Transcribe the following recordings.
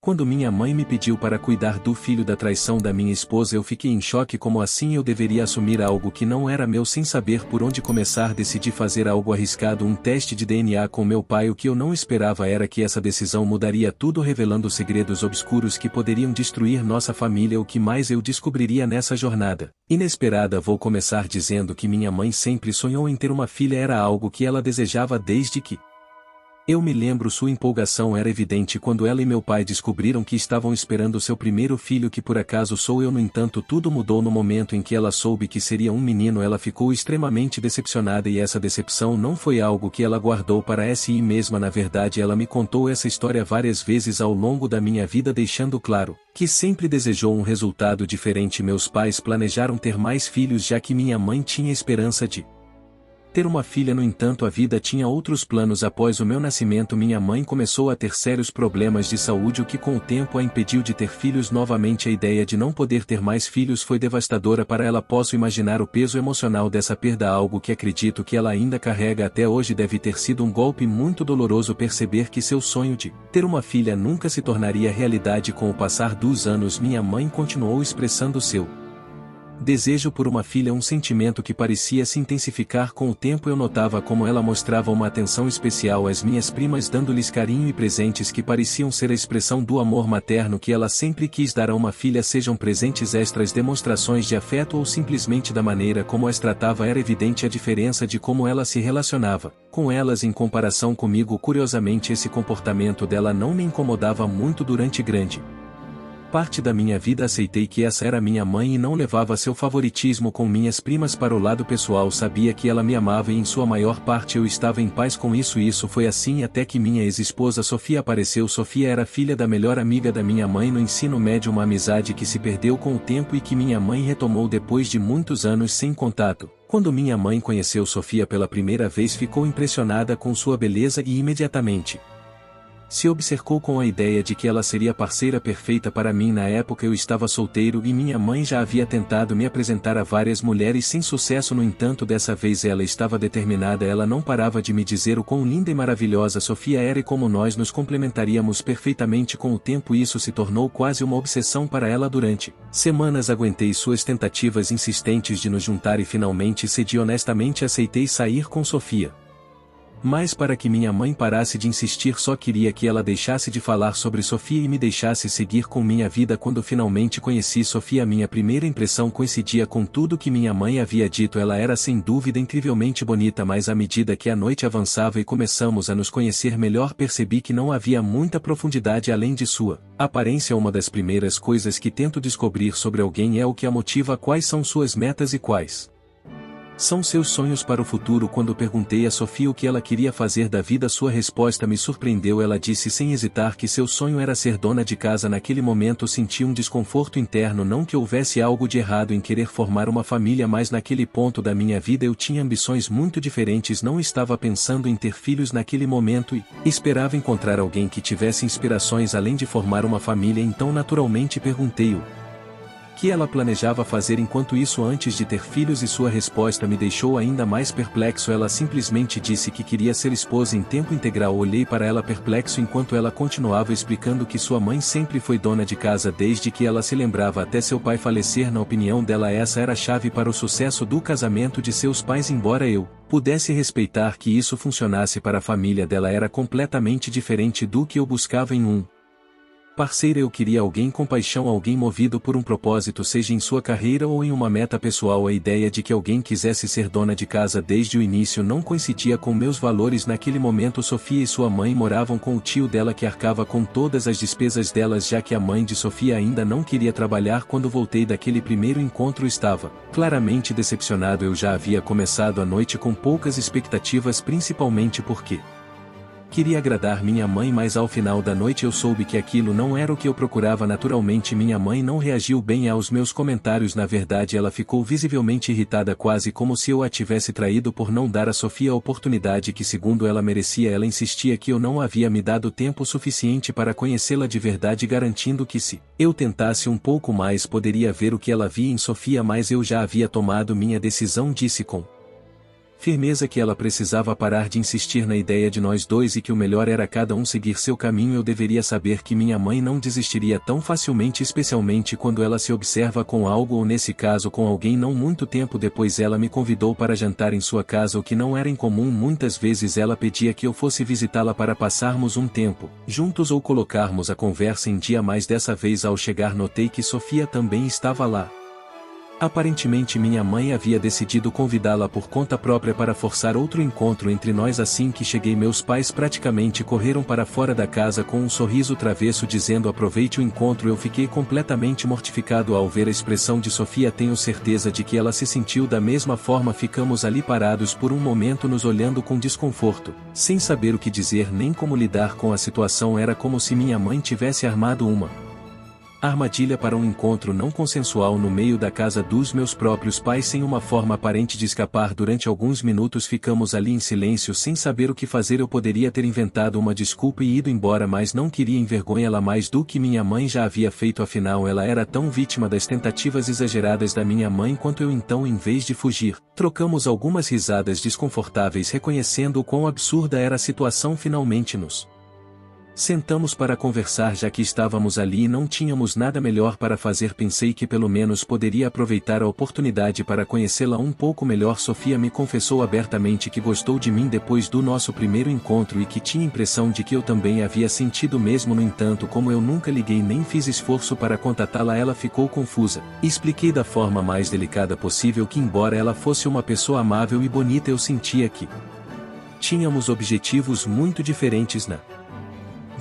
Quando minha mãe me pediu para cuidar do filho da traição da minha esposa, eu fiquei em choque. Como assim eu deveria assumir algo que não era meu sem saber por onde começar? Decidi fazer algo arriscado, um teste de DNA com meu pai. O que eu não esperava era que essa decisão mudaria tudo, revelando segredos obscuros que poderiam destruir nossa família. O que mais eu descobriria nessa jornada inesperada? Vou começar dizendo que minha mãe sempre sonhou em ter uma filha, era algo que ela desejava desde que eu me lembro. Sua empolgação era evidente quando ela e meu pai descobriram que estavam esperando seu primeiro filho, que por acaso sou eu. No entanto, tudo mudou no momento em que ela soube que seria um menino. Ela ficou extremamente decepcionada, e essa decepção não foi algo que ela guardou para si mesma. Na verdade, ela me contou essa história várias vezes ao longo da minha vida, deixando claro que sempre desejou um resultado diferente. Meus pais planejaram ter mais filhos, já que minha mãe tinha esperança de ter uma filha. No entanto, a vida tinha outros planos. Após o meu nascimento, minha mãe começou a ter sérios problemas de saúde, o que com o tempo a impediu de ter filhos novamente. A ideia de não poder ter mais filhos foi devastadora para ela. Posso imaginar o peso emocional dessa perda, algo que acredito que ela ainda carrega até hoje. Deve ter sido um golpe muito doloroso perceber que seu sonho de ter uma filha nunca se tornaria realidade. Com o passar dos anos, minha mãe continuou expressando seu desejo por uma filha, um sentimento que parecia se intensificar com o tempo. Eu notava como ela mostrava uma atenção especial às minhas primas, dando-lhes carinho e presentes que pareciam ser a expressão do amor materno que ela sempre quis dar a uma filha, sejam presentes extras, demonstrações de afeto ou simplesmente da maneira como as tratava. Era evidente a diferença de como ela se relacionava com elas em comparação comigo. Curiosamente, esse comportamento dela não me incomodava muito. Durante grande parte da minha vida aceitei que essa era minha mãe e não levava seu favoritismo com minhas primas para o lado pessoal. Sabia que ela me amava e em sua maior parte eu estava em paz com isso. Isso foi assim até que minha ex-esposa Sofia apareceu. Sofia era filha da melhor amiga da minha mãe no ensino médio, uma amizade que se perdeu com o tempo e que minha mãe retomou depois de muitos anos sem contato. Quando minha mãe conheceu Sofia pela primeira vez, ficou impressionada com sua beleza e imediatamente se obcecou com a ideia de que ela seria a parceira perfeita para mim. Na época eu estava solteiro e minha mãe já havia tentado me apresentar a várias mulheres sem sucesso. No entanto, dessa vez ela estava determinada. Ela não parava de me dizer o quão linda e maravilhosa Sofia era e como nós nos complementaríamos perfeitamente. Com o tempo isso se tornou quase uma obsessão para ela. Durante semanas aguentei suas tentativas insistentes de nos juntar e finalmente cedi. Honestamente aceitei sair com Sofia. Mas para que minha mãe parasse de insistir, só queria que ela deixasse de falar sobre Sofia e me deixasse seguir com minha vida. Quando finalmente conheci Sofia, minha primeira impressão coincidia com tudo que minha mãe havia dito. Ela era sem dúvida incrivelmente bonita, mas à medida que a noite avançava e começamos a nos conhecer melhor, percebi que não havia muita profundidade além de sua aparência. Uma das primeiras coisas que tento descobrir sobre alguém é o que a motiva, quais são suas metas e quais são seus sonhos para o futuro. Quando perguntei a Sofia o que ela queria fazer da vida, sua resposta me surpreendeu. Ela disse sem hesitar que seu sonho era ser dona de casa. Naquele momento senti um desconforto interno. Não que houvesse algo de errado em querer formar uma família, mas naquele ponto da minha vida eu tinha ambições muito diferentes. Não estava pensando em ter filhos naquele momento e esperava encontrar alguém que tivesse inspirações além de formar uma família. Então naturalmente perguntei-o que ela planejava fazer enquanto isso antes de ter filhos, e sua resposta me deixou ainda mais perplexo. Ela simplesmente disse que queria ser esposa em tempo integral. Olhei para ela perplexo enquanto ela continuava explicando que sua mãe sempre foi dona de casa desde que ela se lembrava até seu pai falecer. Na opinião dela, essa era a chave para o sucesso do casamento de seus pais. Embora eu pudesse respeitar que isso funcionasse para a família dela, era completamente diferente do que eu buscava em um parceira. Eu queria alguém com paixão, alguém movido por um propósito, seja em sua carreira ou em uma meta pessoal. A ideia de que alguém quisesse ser dona de casa desde o início não coincidia com meus valores. Naquele momento Sofia e sua mãe moravam com o tio dela, que arcava com todas as despesas delas, já que a mãe de Sofia ainda não queria trabalhar. Quando voltei daquele primeiro encontro estava claramente decepcionado. Eu já havia começado a noite com poucas expectativas, principalmente porque queria agradar minha mãe, mas ao final da noite eu soube que aquilo não era o que eu procurava. Naturalmente minha mãe não reagiu bem aos meus comentários. Na verdade, ela ficou visivelmente irritada, quase como se eu a tivesse traído por não dar a Sofia a oportunidade que segundo ela merecia. Ela insistia que eu não havia me dado tempo suficiente para conhecê-la de verdade, garantindo que se eu tentasse um pouco mais poderia ver o que ela via em Sofia, mas eu já havia tomado minha decisão, disse com Firmeza que ela precisava parar de insistir na ideia de nós dois e que o melhor era cada um seguir seu caminho. Eu deveria saber que minha mãe não desistiria tão facilmente, especialmente quando ela se observa com algo ou nesse caso com alguém. Não muito tempo depois ela me convidou para jantar em sua casa, o que não era incomum. Muitas vezes ela pedia que eu fosse visitá-la para passarmos um tempo juntos ou colocarmos a conversa em dia, mas dessa vez ao chegar notei que Sofia também estava lá. Aparentemente minha mãe havia decidido convidá-la por conta própria para forçar outro encontro entre nós. Assim que cheguei, meus pais praticamente correram para fora da casa com um sorriso travesso dizendo aproveite o encontro. Eu fiquei completamente mortificado ao ver a expressão de Sofia. Tenho certeza de que ela se sentiu da mesma forma. Ficamos ali parados por um momento nos olhando com desconforto, sem saber o que dizer nem como lidar com a situação. Era como se minha mãe tivesse armado uma armadilha para um encontro não consensual no meio da casa dos meus próprios pais, sem uma forma aparente de escapar. Durante alguns minutos ficamos ali em silêncio sem saber o que fazer. Eu poderia ter inventado uma desculpa e ido embora, mas não queria envergonhá-la mais do que minha mãe já havia feito. Afinal, ela era tão vítima das tentativas exageradas da minha mãe quanto eu. Então, em vez de fugir, trocamos algumas risadas desconfortáveis, reconhecendo o quão absurda era a situação. Finalmente nos sentamos para conversar, já que estávamos ali e não tínhamos nada melhor para fazer. Pensei que pelo menos poderia aproveitar a oportunidade para conhecê-la um pouco melhor. Sofia me confessou abertamente que gostou de mim depois do nosso primeiro encontro e que tinha a impressão de que eu também havia sentido mesmo. No entanto, como eu nunca liguei nem fiz esforço para contatá-la, ela ficou confusa. Expliquei da forma mais delicada possível que, embora ela fosse uma pessoa amável e bonita, eu sentia que tínhamos objetivos muito diferentes na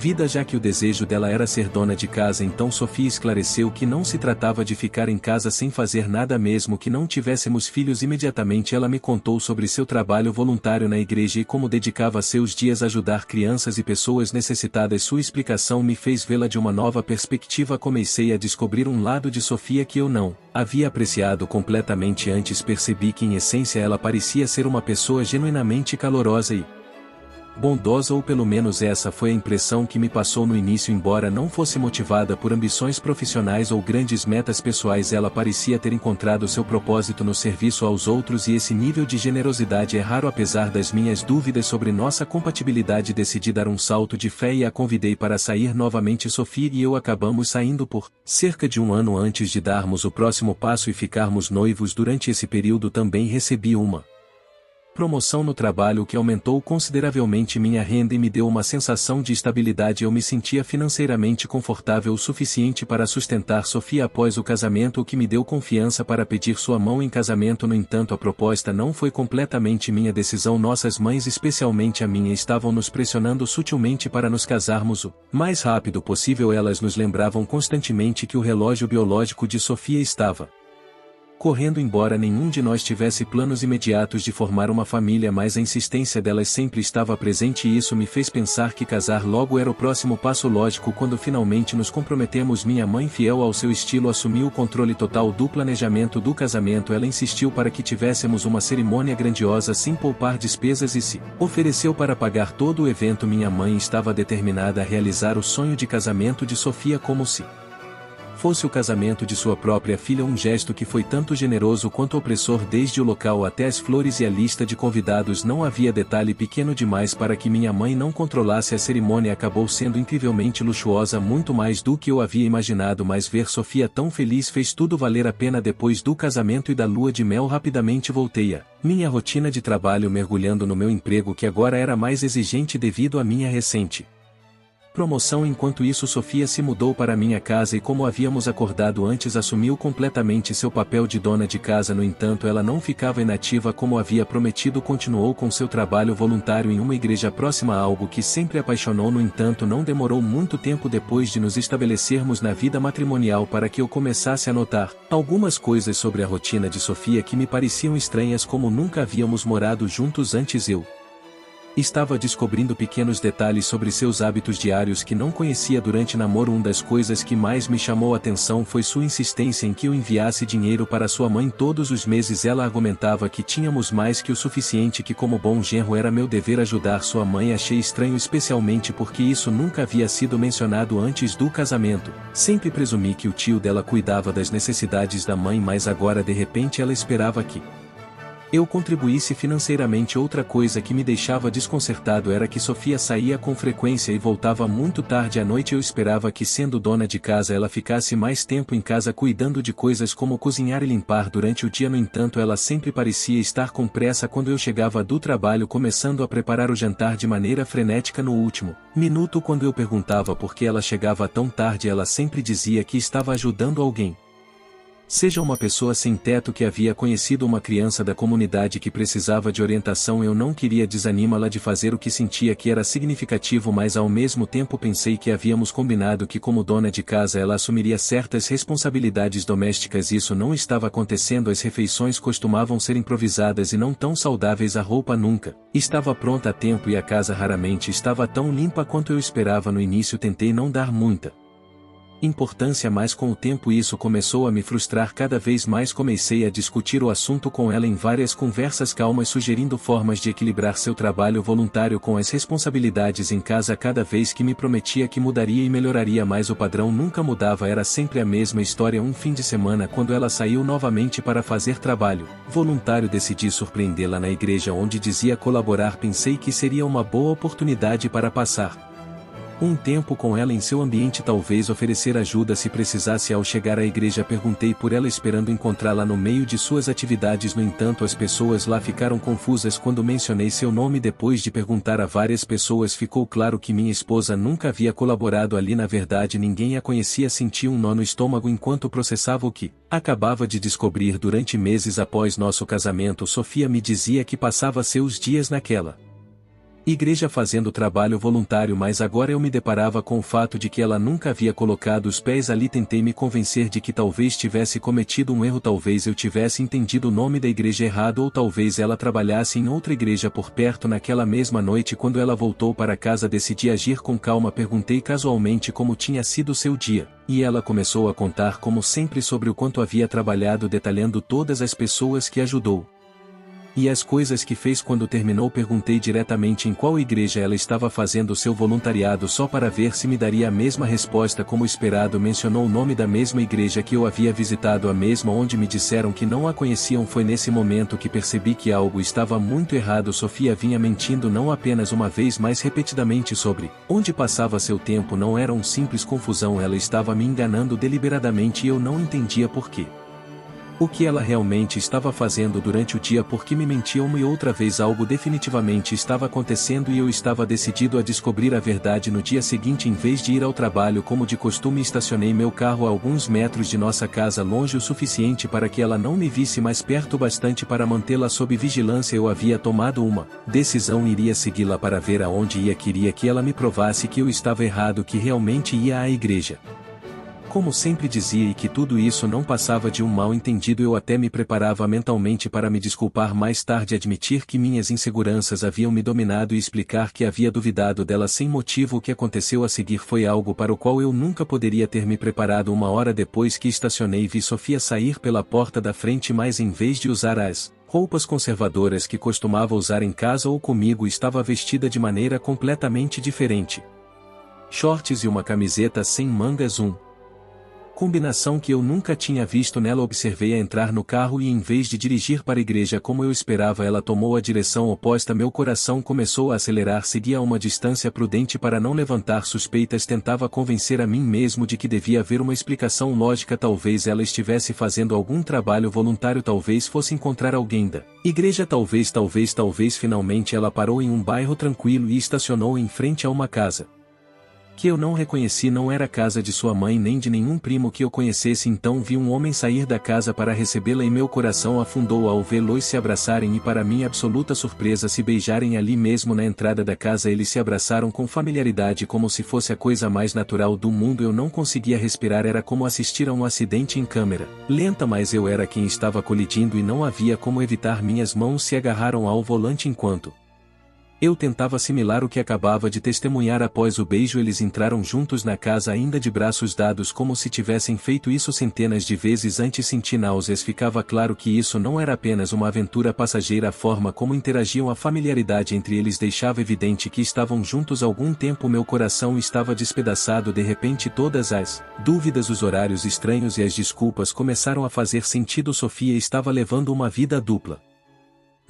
vida, já que o desejo dela era ser dona de casa. Então Sofia esclareceu que não se tratava de ficar em casa sem fazer nada mesmo que não tivéssemos filhos. Imediatamente ela me contou sobre seu trabalho voluntário na igreja e como dedicava seus dias a ajudar crianças e pessoas necessitadas. Sua explicação me fez vê-la de uma nova perspectiva. Comecei a descobrir um lado de Sofia que eu não havia apreciado completamente antes. Percebi que em essência ela parecia ser uma pessoa genuinamente calorosa e bondosa, ou pelo menos essa foi a impressão que me passou no início. Embora não fosse motivada por ambições profissionais ou grandes metas pessoais, ela parecia ter encontrado seu propósito no serviço aos outros, e esse nível de generosidade é raro. Apesar das minhas dúvidas sobre nossa compatibilidade, decidi dar um salto de fé e a convidei para sair novamente. Sofia e eu acabamos saindo por cerca de um ano antes de darmos o próximo passo e ficarmos noivos. Durante esse período também recebi uma promoção no trabalho que aumentou consideravelmente minha renda e me deu uma sensação de estabilidade. Eu me sentia financeiramente confortável o suficiente para sustentar Sofia após o casamento, o que me deu confiança para pedir sua mão em casamento. No entanto, a proposta não foi completamente minha decisão. Nossas mães, especialmente a minha, estavam nos pressionando sutilmente para nos casarmos o mais rápido possível. Elas nos lembravam constantemente que o relógio biológico de Sofia estava correndo, embora nenhum de nós tivesse planos imediatos de formar uma família, mas a insistência delas sempre estava presente e isso me fez pensar que casar logo era o próximo passo lógico. Quando finalmente nos comprometemos, minha mãe, fiel ao seu estilo, assumiu o controle total do planejamento do casamento. Ela insistiu para que tivéssemos uma cerimônia grandiosa sem poupar despesas e se ofereceu para pagar todo o evento. Minha mãe estava determinada a realizar o sonho de casamento de Sofia como se fosse o casamento de sua própria filha, um gesto que foi tanto generoso quanto opressor. Desde o local até as flores e a lista de convidados, não havia detalhe pequeno demais para que minha mãe não controlasse. A cerimônia acabou sendo incrivelmente luxuosa, muito mais do que eu havia imaginado, mas ver Sofia tão feliz fez tudo valer a pena. Depois do casamento e da lua de mel, rapidamente voltei a minha rotina de trabalho, mergulhando no meu emprego, que agora era mais exigente devido à minha recente promoção. Enquanto isso, Sofia se mudou para minha casa e, como havíamos acordado antes, assumiu completamente seu papel de dona de casa. No entanto, ela não ficava inativa como havia prometido. Continuou com seu trabalho voluntário em uma igreja próxima, algo que sempre a apaixonou. No entanto, não demorou muito tempo depois de nos estabelecermos na vida matrimonial para que eu começasse a notar algumas coisas sobre a rotina de Sofia que me pareciam estranhas. Como nunca havíamos morado juntos antes, eu estava descobrindo pequenos detalhes sobre seus hábitos diários que não conhecia durante namoro. Uma das coisas que mais me chamou a atenção foi sua insistência em que eu enviasse dinheiro para sua mãe todos os meses. Ela argumentava que tínhamos mais que o suficiente, que como bom genro era meu dever ajudar sua mãe. Achei estranho, especialmente porque isso nunca havia sido mencionado antes do casamento. Sempre presumi que o tio dela cuidava das necessidades da mãe, mas agora de repente ela esperava que eu contribuísse financeiramente. Outra coisa que me deixava desconcertado era que Sofia saía com frequência e voltava muito tarde à noite. Eu esperava que, sendo dona de casa, ela ficasse mais tempo em casa cuidando de coisas como cozinhar e limpar durante o dia. No entanto, ela sempre parecia estar com pressa quando eu chegava do trabalho, começando a preparar o jantar de maneira frenética. No último minuto, quando eu perguntava por que ela chegava tão tarde, ela sempre dizia que estava ajudando alguém. Seja uma pessoa sem teto que havia conhecido uma criança da comunidade que precisava de orientação. Eu não queria desanimá-la de fazer o que sentia que era significativo, mas ao mesmo tempo pensei que havíamos combinado que, como dona de casa, ela assumiria certas responsabilidades domésticas. Isso não estava acontecendo. As refeições costumavam ser improvisadas e não tão saudáveis. A roupa nunca estava pronta a tempo e a casa raramente estava tão limpa quanto eu esperava. No início tentei não dar muita importância, mas com o tempo isso começou a me frustrar cada vez mais. Comecei a discutir o assunto com ela em várias conversas calmas, sugerindo formas de equilibrar seu trabalho voluntário com as responsabilidades em casa. Cada vez que me prometia que mudaria e melhoraria, mas o padrão nunca mudava. Era sempre a mesma história. Um fim de semana, quando ela saiu novamente para fazer trabalho voluntário, decidi surpreendê-la na igreja onde dizia colaborar. Pensei que seria uma boa oportunidade para passar um tempo com ela em seu ambiente, talvez oferecer ajuda se precisasse. Ao chegar à igreja, perguntei por ela, esperando encontrá-la no meio de suas atividades. No entanto, as pessoas lá ficaram confusas quando mencionei seu nome. Depois de perguntar a várias pessoas, ficou claro que minha esposa nunca havia colaborado ali. Na verdade, ninguém a conhecia. Senti um nó no estômago enquanto processava o que acabava de descobrir. Durante meses após nosso casamento, Sofia me dizia que passava seus dias naquela igreja fazendo trabalho voluntário, mas agora eu me deparava com o fato de que ela nunca havia colocado os pés ali. Tentei me convencer de que talvez tivesse cometido um erro, talvez eu tivesse entendido o nome da igreja errado, ou talvez ela trabalhasse em outra igreja por perto. Naquela mesma noite, quando ela voltou para casa, decidi agir com calma. Perguntei casualmente como tinha sido seu dia, e ela começou a contar, como sempre, sobre o quanto havia trabalhado, detalhando todas as pessoas que ajudou e as coisas que fez. Quando terminou, perguntei diretamente em qual igreja ela estava fazendo seu voluntariado, só para ver se me daria a mesma resposta como esperado. Mencionou o nome da mesma igreja que eu havia visitado, a mesma onde me disseram que não a conheciam. Foi nesse momento que percebi que algo estava muito errado. Sofia vinha mentindo não apenas uma vez, mas repetidamente sobre onde passava seu tempo. Não era um simples confusão, ela estava me enganando deliberadamente e eu não entendia por quê. O que ela realmente estava fazendo durante o dia? Porque me mentia uma e outra vez. Algo definitivamente estava acontecendo e eu estava decidido a descobrir a verdade. No dia seguinte, em vez de ir ao trabalho como de costume, estacionei meu carro a alguns metros de nossa casa, longe o suficiente para que ela não me visse, mas perto bastante para mantê-la sob vigilância. Eu havia tomado uma decisão, iria segui-la para ver aonde ia. Queria que ela me provasse que eu estava errado, que realmente ia à igreja como sempre dizia, e que tudo isso não passava de um mal-entendido. Eu até me preparava mentalmente para me desculpar mais tarde, admitir que minhas inseguranças haviam me dominado e explicar que havia duvidado dela sem motivo. O que aconteceu a seguir foi algo para o qual eu nunca poderia ter me preparado. Uma hora depois que estacionei, vi Sofia sair pela porta da frente, mas em vez de usar as roupas conservadoras que costumava usar em casa ou comigo, estava vestida de maneira completamente diferente. Shorts e uma camiseta sem mangas, combinação que eu nunca tinha visto nela. Observei-a entrar no carro e, em vez de dirigir para a igreja como eu esperava, ela tomou a direção oposta. Meu coração começou a acelerar. Segui a uma distância prudente para não levantar suspeitas. Tentava convencer a mim mesmo de que devia haver uma explicação lógica. Talvez ela estivesse fazendo algum trabalho voluntário, talvez fosse encontrar alguém da igreja, talvez. Finalmente ela parou em um bairro tranquilo e estacionou em frente a uma casa que eu não reconheci. Não era a casa de sua mãe nem de nenhum primo que eu conhecesse. Então vi um homem sair da casa para recebê-la e meu coração afundou ao vê-los se abraçarem e, para minha absoluta surpresa, se beijarem ali mesmo na entrada da casa. Eles se abraçaram com familiaridade, como se fosse a coisa mais natural do mundo. Eu não conseguia respirar. Era como assistir a um acidente em câmera lenta, mas eu era quem estava colidindo e não havia como evitar. Minhas mãos se agarraram ao volante enquanto eu tentava assimilar o que acabava de testemunhar. Após o beijo, eles entraram juntos na casa, ainda de braços dados, como se tivessem feito isso centenas de vezes antes. Senti náuseas. Ficava claro que isso não era apenas uma aventura passageira. A forma como interagiam, a familiaridade entre eles, deixava evidente que estavam juntos há algum tempo. Meu coração estava despedaçado. De repente, todas as dúvidas, os horários estranhos e as desculpas começaram a fazer sentido. Sofia estava levando uma vida dupla.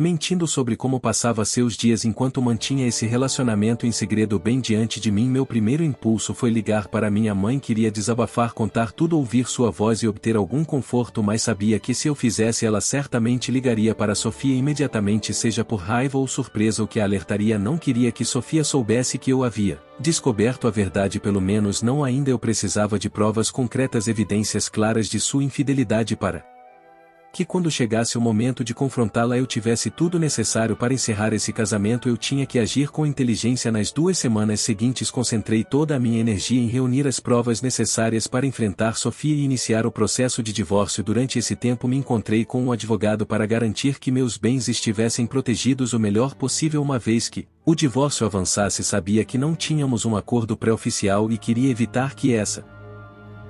mentindo sobre como passava seus dias enquanto mantinha esse relacionamento em segredo bem diante de mim. Meu primeiro impulso foi ligar para minha mãe, queria desabafar, contar tudo, ouvir sua voz e obter algum conforto, mas sabia que se eu fizesse ela certamente ligaria para Sofia imediatamente, seja por raiva ou surpresa, o que a alertaria. Não queria que Sofia soubesse que eu havia descoberto a verdade, pelo menos não ainda. Eu precisava de provas concretas, evidências claras de sua infidelidade para que quando chegasse o momento de confrontá-la eu tivesse tudo necessário para encerrar esse casamento. Eu tinha que agir com inteligência. Nas 2 semanas seguintes concentrei toda a minha energia em reunir as provas necessárias para enfrentar Sofia e iniciar o processo de divórcio. Durante esse tempo me encontrei com um advogado para garantir que meus bens estivessem protegidos o melhor possível uma vez que o divórcio avançasse. Sabia que não tínhamos um acordo pré-oficial e queria evitar que essa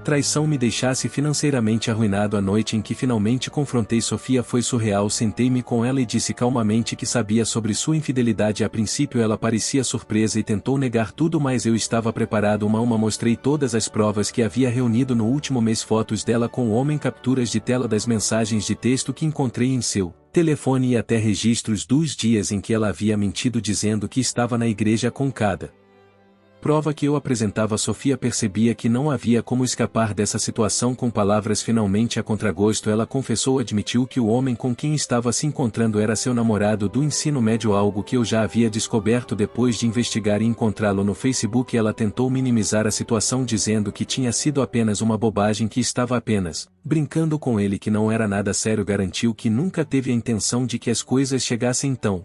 traição me deixasse financeiramente arruinado. A noite em que finalmente confrontei Sofia foi surreal. Sentei-me com ela e disse calmamente que sabia sobre sua infidelidade. A princípio ela parecia surpresa e tentou negar tudo, mas eu estava preparado. Uma a uma mostrei todas as provas que havia reunido no último mês, fotos dela com o homem, capturas de tela das mensagens de texto que encontrei em seu telefone e até registros dos dias em que ela havia mentido dizendo que estava na igreja. Com cada prova que eu apresentava, Sofia percebia que não havia como escapar dessa situação. Com palavras finalmente a contragosto, ela confessou, admitiu que o homem com quem estava se encontrando era seu namorado do ensino médio, algo que eu já havia descoberto depois de investigar e encontrá-lo no Facebook. Ela tentou minimizar a situação dizendo que tinha sido apenas uma bobagem, que estava apenas brincando com ele, que não era nada sério. Garantiu que nunca teve a intenção de que as coisas chegassem tão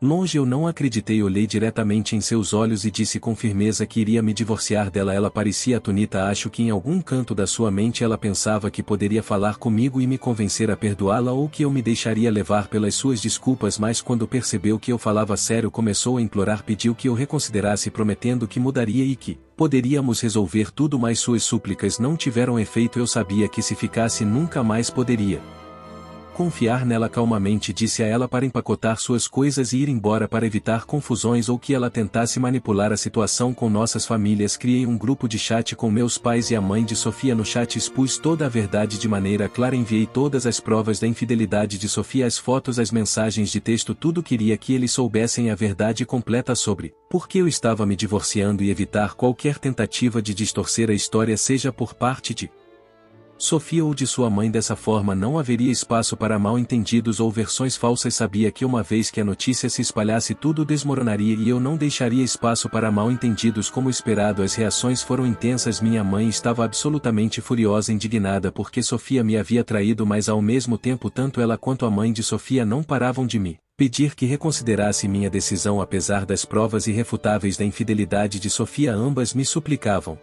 longe. Eu não acreditei, olhei diretamente em seus olhos e disse com firmeza que iria me divorciar dela. Ela parecia atônita. Acho que em algum canto da sua mente ela pensava que poderia falar comigo e me convencer a perdoá-la, ou que eu me deixaria levar pelas suas desculpas, mas quando percebeu que eu falava sério começou a implorar, pediu que eu reconsiderasse, prometendo que mudaria e que poderíamos resolver tudo, mas suas súplicas não tiveram efeito. Eu sabia que se ficasse nunca mais poderia confiar nela. Calmamente disse a ela para empacotar suas coisas e ir embora para evitar confusões ou que ela tentasse manipular a situação com nossas famílias. Criei um grupo de chat com meus pais e a mãe de Sofia. No chat expus toda a verdade de maneira clara, enviei todas as provas da infidelidade de Sofia, as fotos, as mensagens de texto, tudo. Queria que eles soubessem a verdade completa sobre por que eu estava me divorciando e evitar qualquer tentativa de distorcer a história, seja por parte de Sofia ou de sua mãe. Dessa forma não haveria espaço para mal-entendidos ou versões falsas. Sabia que uma vez que a notícia se espalhasse tudo desmoronaria e eu não deixaria espaço para mal-entendidos. Como esperado, as reações foram intensas. Minha mãe estava absolutamente furiosa, indignada porque Sofia me havia traído, mas ao mesmo tempo tanto ela quanto a mãe de Sofia não paravam de me pedir que reconsiderasse minha decisão. Apesar das provas irrefutáveis da infidelidade de Sofia, ambas me suplicavam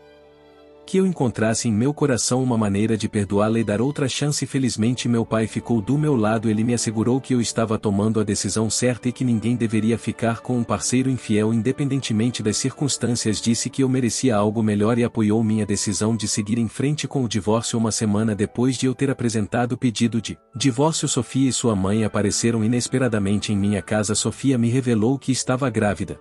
que eu encontrasse em meu coração uma maneira de perdoá-la e dar outra chance. Felizmente meu pai ficou do meu lado. Ele me assegurou que eu estava tomando a decisão certa e que ninguém deveria ficar com um parceiro infiel independentemente das circunstâncias. Disse que eu merecia algo melhor e apoiou minha decisão de seguir em frente com o divórcio. Uma semana depois de eu ter apresentado o pedido de divórcio, Sofia e sua mãe apareceram inesperadamente em minha casa. Sofia me revelou que estava grávida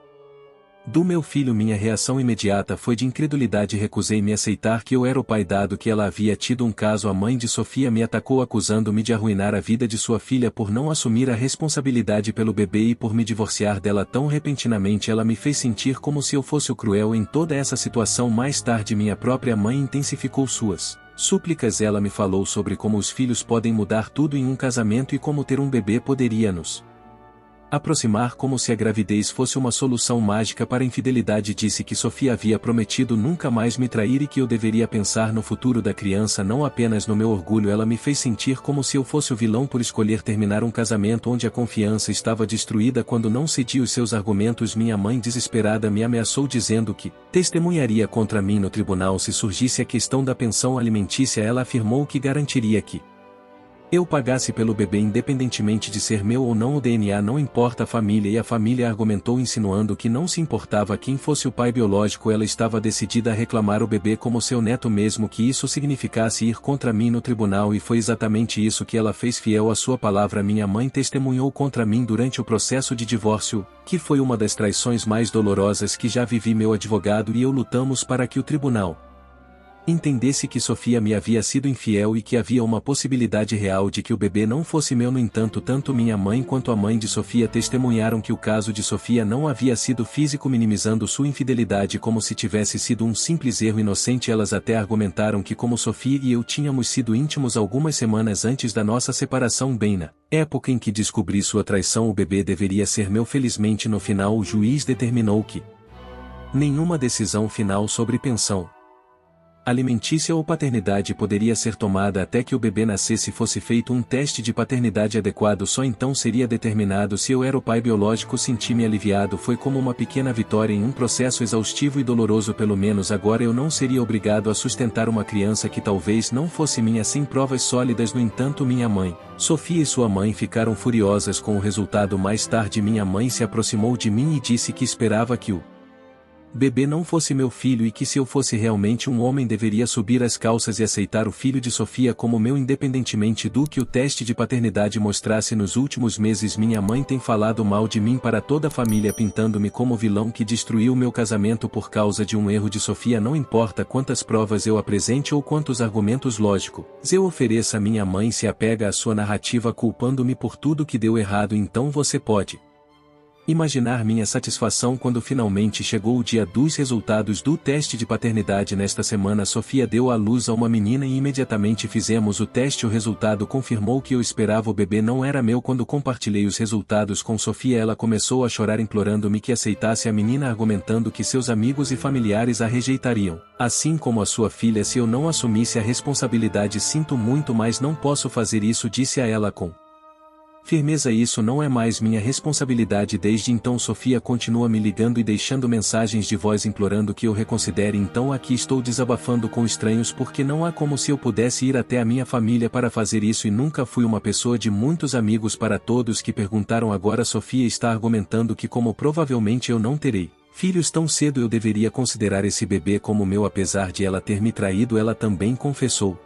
do meu filho. Minha reação imediata foi de incredulidade. Recusei-me a aceitar que eu era o pai, dado que ela havia tido um caso. A mãe de Sofia me atacou, acusando-me de arruinar a vida de sua filha por não assumir a responsabilidade pelo bebê e por me divorciar dela tão repentinamente. Ela me fez sentir como se eu fosse o cruel em toda essa situação. Mais tarde minha própria mãe intensificou suas súplicas. Ela me falou sobre como os filhos podem mudar tudo em um casamento e como ter um bebê poderia nos aproximar, como se a gravidez fosse uma solução mágica para a infidelidade. Disse que Sofia havia prometido nunca mais me trair e que eu deveria pensar no futuro da criança, não apenas no meu orgulho. Ela me fez sentir como se eu fosse o vilão por escolher terminar um casamento onde a confiança estava destruída. Quando não cedi os seus argumentos, minha mãe desesperada me ameaçou dizendo que testemunharia contra mim no tribunal se surgisse a questão da pensão alimentícia. Ela afirmou que garantiria que eu pagasse pelo bebê independentemente de ser meu ou não. O DNA não importa. A família, e a família argumentou, insinuando que não se importava quem fosse o pai biológico. Ela estava decidida a reclamar o bebê como seu neto, mesmo que isso significasse ir contra mim no tribunal, e foi exatamente isso que ela fez. Fiel à sua palavra, minha mãe testemunhou contra mim durante o processo de divórcio, que foi uma das traições mais dolorosas que já vivi. Meu advogado e eu lutamos para que o tribunal entendesse que Sofia me havia sido infiel e que havia uma possibilidade real de que o bebê não fosse meu. No entanto, tanto minha mãe quanto a mãe de Sofia testemunharam que o caso de Sofia não havia sido físico, minimizando sua infidelidade como se tivesse sido um simples erro inocente. Elas até argumentaram que como Sofia e eu tínhamos sido íntimos algumas semanas antes da nossa separação, bem na época em que descobri sua traição, o bebê deveria ser meu. Felizmente, no final, o juiz determinou que nenhuma decisão final sobre pensão alimentícia ou paternidade poderia ser tomada até que o bebê nascesse e fosse feito um teste de paternidade adequado. Só então seria determinado se eu era o pai biológico. Senti-me aliviado. Foi como uma pequena vitória em um processo exaustivo e doloroso. Pelo menos agora eu não seria obrigado a sustentar uma criança que talvez não fosse minha sem provas sólidas. No entanto, minha mãe, Sofia, e sua mãe ficaram furiosas com o resultado. Mais tarde, minha mãe se aproximou de mim e disse que esperava que o bebê não fosse meu filho e que se eu fosse realmente um homem deveria subir as calças e aceitar o filho de Sofia como meu, independentemente do que o teste de paternidade mostrasse. Nos últimos meses minha mãe tem falado mal de mim para toda a família, pintando-me como vilão que destruiu meu casamento por causa de um erro de Sofia. Não importa quantas provas eu apresente ou quantos argumentos lógicos eu ofereça, minha mãe se apega à sua narrativa, culpando-me por tudo que deu errado. Então você pode imaginar minha satisfação quando finalmente chegou o dia dos resultados do teste de paternidade. Nesta semana, Sofia deu à luz a uma menina e imediatamente fizemos o teste. O resultado confirmou que eu esperava. O bebê não era meu. Quando compartilhei os resultados com Sofia, ela começou a chorar, implorando-me que aceitasse a menina, argumentando que seus amigos e familiares a rejeitariam, assim como a sua filha, se eu não assumisse a responsabilidade. Sinto muito, mas não posso fazer isso, disse a ela com firmeza. Isso não é mais minha responsabilidade. Desde então Sofia continua me ligando e deixando mensagens de voz implorando que eu reconsidere. Então aqui estou desabafando com estranhos porque não há como se eu pudesse ir até a minha família para fazer isso e nunca fui uma pessoa de muitos amigos. Para todos que perguntaram, agora Sofia está argumentando que como provavelmente eu não terei filhos tão cedo, eu deveria considerar esse bebê como meu. Apesar de ela ter me traído, ela também confessou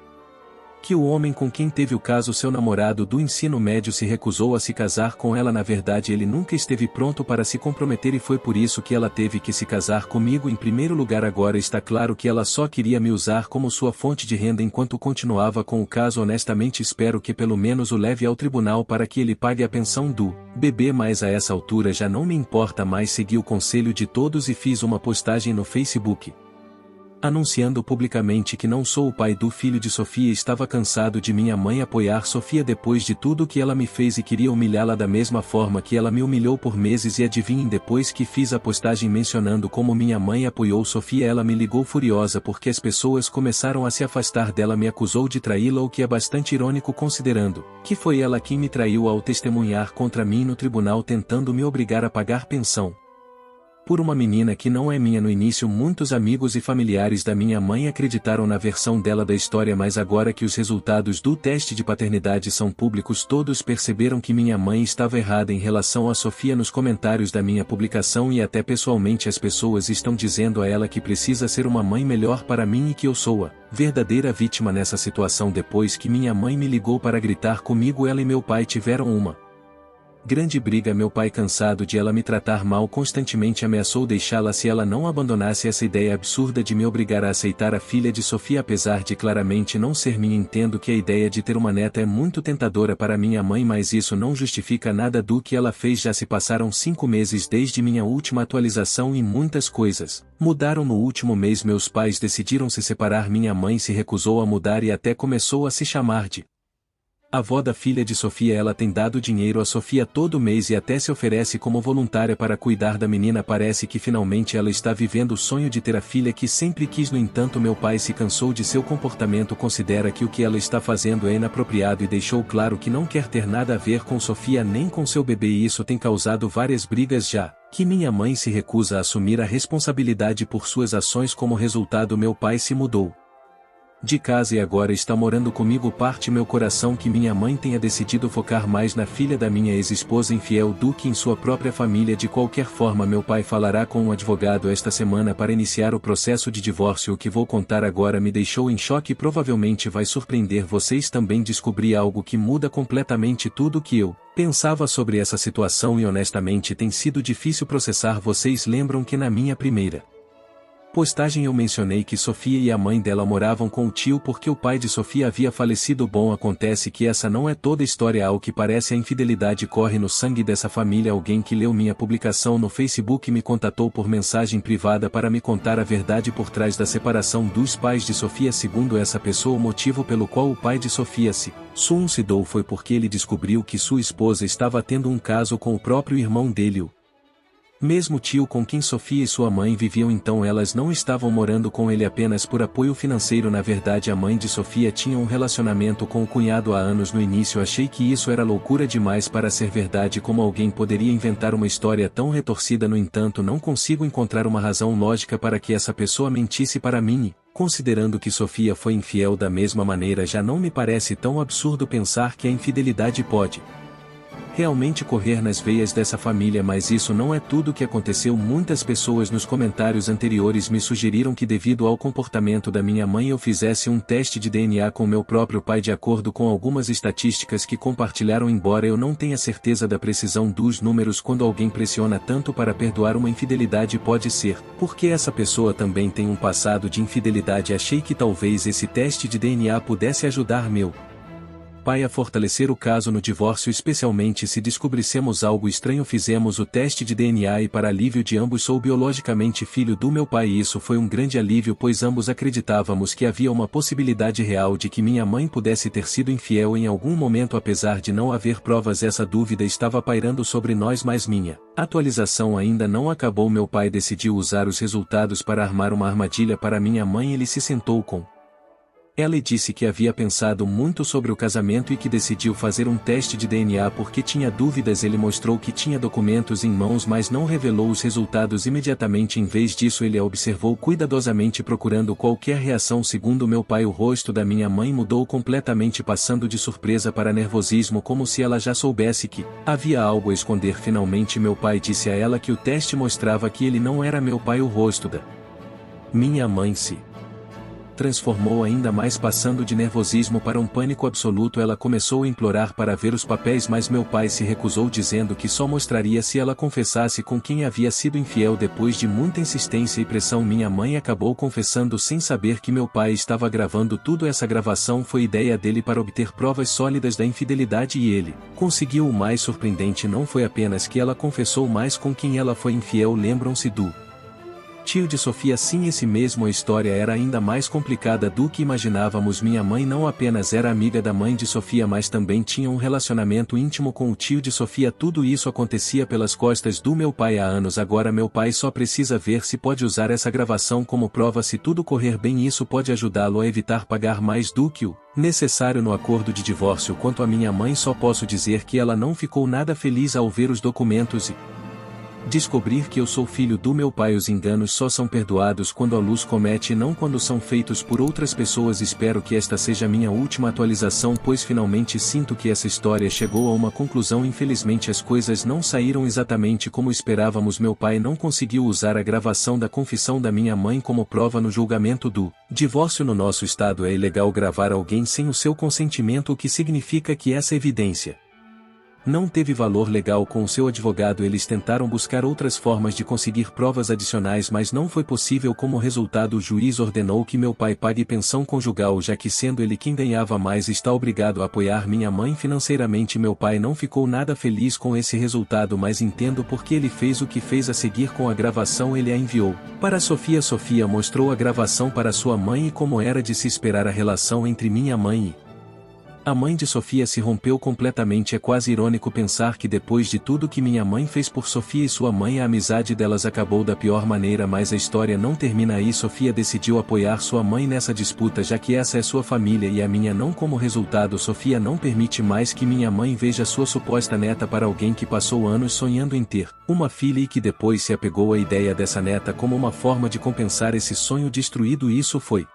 que o homem com quem teve o caso, seu namorado do ensino médio, se recusou a se casar com ela. Na verdade, ele nunca esteve pronto para se comprometer e foi por isso que ela teve que se casar comigo. Em primeiro lugar, agora está claro que ela só queria me usar como sua fonte de renda enquanto continuava com o caso. Honestamente, espero que pelo menos o leve ao tribunal para que ele pague a pensão do bebê, mas a essa altura já não me importa mais. Segui o conselho de todos e fiz uma postagem no Facebook anunciando publicamente que não sou o pai do filho de Sofia. Estava cansado de minha mãe apoiar Sofia depois de tudo que ela me fez e queria humilhá-la da mesma forma que ela me humilhou por meses. E adivinhem, depois que fiz a postagem mencionando como minha mãe apoiou Sofia, ela me ligou furiosa porque as pessoas começaram a se afastar dela. Me acusou de traí-la, o que é bastante irônico considerando que foi ela quem me traiu ao testemunhar contra mim no tribunal, tentando me obrigar a pagar pensão por uma menina que não é minha. No início, muitos amigos e familiares da minha mãe acreditaram na versão dela da história, mas agora que os resultados do teste de paternidade são públicos, todos perceberam que minha mãe estava errada em relação a Sofia. Nos comentários da minha publicação e até pessoalmente, as pessoas estão dizendo a ela que precisa ser uma mãe melhor para mim e que eu sou a verdadeira vítima nessa situação. Depois que minha mãe me ligou para gritar comigo, ela e meu pai tiveram uma grande briga. Meu pai, cansado de ela me tratar mal constantemente, ameaçou deixá-la se ela não abandonasse essa ideia absurda de me obrigar a aceitar a filha de Sofia. Apesar de claramente não ser minha, entendo que a ideia de ter uma neta é muito tentadora para minha mãe, mas isso não justifica nada do que ela fez. Já se passaram 5 meses desde minha última atualização e muitas coisas mudaram. No último mês meus pais decidiram se separar. Minha mãe se recusou a mudar e até começou a se chamar de avó da filha de Sofia. Ela tem dado dinheiro a Sofia todo mês e até se oferece como voluntária para cuidar da menina. Parece que finalmente ela está vivendo o sonho de ter a filha que sempre quis. No entanto, meu pai se cansou de seu comportamento, considera que o que ela está fazendo é inapropriado e deixou claro que não quer ter nada a ver com Sofia nem com seu bebê, e isso tem causado várias brigas, já que minha mãe se recusa a assumir a responsabilidade por suas ações. Como resultado, meu pai se mudou de casa e agora está morando comigo. Parte meu coração que minha mãe tenha decidido focar mais na filha da minha ex-esposa infiel do que em sua própria família. De qualquer forma, meu pai falará com um advogado esta semana para iniciar o processo de divórcio. O que vou contar agora me deixou em choque e provavelmente vai surpreender vocês também. Descobri algo que muda completamente tudo o que eu pensava sobre essa situação e honestamente tem sido difícil processar. Vocês lembram que na minha primeira Postagem eu mencionei que Sofia e a mãe dela moravam com o tio porque o pai de Sofia havia falecido. Bom, acontece que essa não é toda a história. Ao que parece a infidelidade corre no sangue dessa família. Alguém que leu minha publicação no Facebook me contatou por mensagem privada para me contar a verdade por trás da separação dos pais de Sofia. Segundo essa pessoa, o motivo pelo qual o pai de Sofia se suicidou foi porque ele descobriu que sua esposa estava tendo um caso com o próprio irmão dele, o mesmo tio com quem Sofia e sua mãe viviam. Então elas não estavam morando com ele apenas por apoio financeiro. Na verdade, a mãe de Sofia tinha um relacionamento com o cunhado há anos. No início achei que isso era loucura demais para ser verdade. Como alguém poderia inventar uma história tão retorcida? No entanto, não consigo encontrar uma razão lógica para que essa pessoa mentisse para mim. Considerando que Sofia foi infiel da mesma maneira, já não me parece tão absurdo pensar que a infidelidade pode realmente correr nas veias dessa família. Mas isso não é tudo o que aconteceu. Muitas pessoas nos comentários anteriores me sugeriram que, devido ao comportamento da minha mãe, eu fizesse um teste de DNA com meu próprio pai. De acordo com algumas estatísticas que compartilharam, embora eu não tenha certeza da precisão dos números, quando alguém pressiona tanto para perdoar uma infidelidade, pode ser porque essa pessoa também tem um passado de infidelidade. Achei que talvez esse teste de DNA pudesse ajudar meu pai a fortalecer o caso no divórcio, especialmente se descobríssemos algo estranho. Fizemos o teste de DNA e, para alívio de ambos, sou biologicamente filho do meu pai. Isso foi um grande alívio, pois ambos acreditávamos que havia uma possibilidade real de que minha mãe pudesse ter sido infiel em algum momento. Apesar de não haver provas, essa dúvida estava pairando sobre nós. Mas minha atualização ainda não acabou. Meu pai decidiu usar os resultados para armar uma armadilha para minha mãe. Ele se sentou com ela e disse que havia pensado muito sobre o casamento e que decidiu fazer um teste de DNA porque tinha dúvidas. Ele mostrou que tinha documentos em mãos, mas não revelou os resultados imediatamente. Em vez disso, ele a observou cuidadosamente, procurando qualquer reação. Segundo meu pai, o rosto da minha mãe mudou completamente, passando de surpresa para nervosismo, como se ela já soubesse que havia algo a esconder. Finalmente, meu pai disse a ela que o teste mostrava que ele não era meu pai. O rosto da minha mãe se transformou ainda mais, passando de nervosismo para um pânico absoluto. Ela começou a implorar para ver os papéis, mas meu pai se recusou, dizendo que só mostraria se ela confessasse com quem havia sido infiel. Depois de muita insistência e pressão, minha mãe acabou confessando sem saber que meu pai estava gravando tudo. Essa gravação foi ideia dele para obter provas sólidas da infidelidade, e ele conseguiu. O mais surpreendente não foi apenas que ela confessou, mas com quem ela foi infiel. Lembram-se do tio de Sofia? Sim, esse mesmo. A história era ainda mais complicada do que imaginávamos. Minha mãe não apenas era amiga da mãe de Sofia, mas também tinha um relacionamento íntimo com o tio de Sofia. Tudo isso acontecia pelas costas do meu pai há anos. Agora meu pai só precisa ver se pode usar essa gravação como prova. Se tudo correr bem, isso pode ajudá-lo a evitar pagar mais do que o necessário no acordo de divórcio. Quanto a minha mãe, só posso dizer que ela não ficou nada feliz ao ver os documentos e descobrir que eu sou filho do meu pai. Os enganos só são perdoados quando a luz comete e não quando são feitos por outras pessoas. Espero que esta seja minha última atualização, pois finalmente sinto que essa história chegou a uma conclusão. Infelizmente as coisas não saíram exatamente como esperávamos. Meu pai não conseguiu usar a gravação da confissão da minha mãe como prova no julgamento do divórcio. No nosso estado é ilegal gravar alguém sem o seu consentimento, o que significa que essa evidência não teve valor legal. Com o seu advogado, eles tentaram buscar outras formas de conseguir provas adicionais, mas não foi possível. Como resultado, o juiz ordenou que meu pai pague pensão conjugal, já que, sendo ele quem ganhava mais, está obrigado a apoiar minha mãe financeiramente. Meu pai não ficou nada feliz com esse resultado, mas entendo porque ele fez o que fez. A seguir, com a gravação, ele a enviou para Sofia. Sofia mostrou a gravação para sua mãe e, como era de se esperar, a relação entre minha mãe e a mãe de Sofia se rompeu completamente. É quase irônico pensar que, depois de tudo que minha mãe fez por Sofia e sua mãe, a amizade delas acabou da pior maneira. Mas a história não termina aí. Sofia decidiu apoiar sua mãe nessa disputa, já que essa é sua família e a minha não. Como resultado, Sofia não permite mais que minha mãe veja sua suposta neta para alguém que passou anos sonhando em ter uma filha e que depois se apegou à ideia dessa neta como uma forma de compensar esse sonho destruído. Isso foi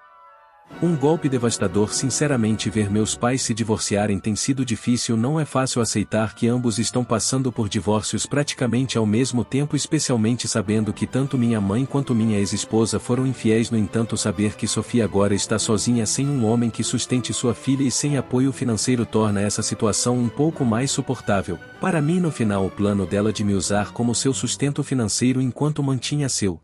um golpe devastador. Sinceramente, ver meus pais se divorciarem tem sido difícil. Não é fácil aceitar que ambos estão passando por divórcios praticamente ao mesmo tempo, especialmente sabendo que tanto minha mãe quanto minha ex-esposa foram infiéis. No entanto, saber que Sofia agora está sozinha, sem um homem que sustente sua filha e sem apoio financeiro, torna essa situação um pouco mais suportável para mim. No final, o plano dela de me usar como seu sustento financeiro enquanto mantinha seu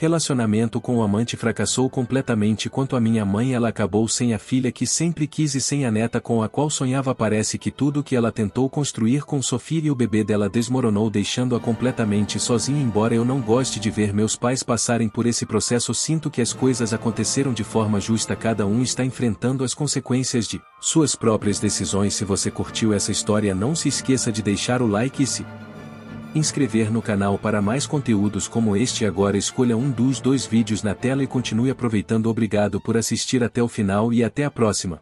Relacionamento com o amante fracassou completamente. Quanto à minha mãe, ela acabou sem a filha que sempre quis e sem a neta com a qual sonhava. Parece que tudo que ela tentou construir com Sofia e o bebê dela desmoronou, deixando-a completamente sozinha. Embora eu não goste de ver meus pais passarem por esse processo, sinto que as coisas aconteceram de forma justa. Cada um está enfrentando as consequências de suas próprias decisões. Se você curtiu essa história, não se esqueça de deixar o like e se inscrever no canal para mais conteúdos como este. Agora escolha um dos dois vídeos na tela e continue aproveitando. Obrigado por assistir até o final e até a próxima.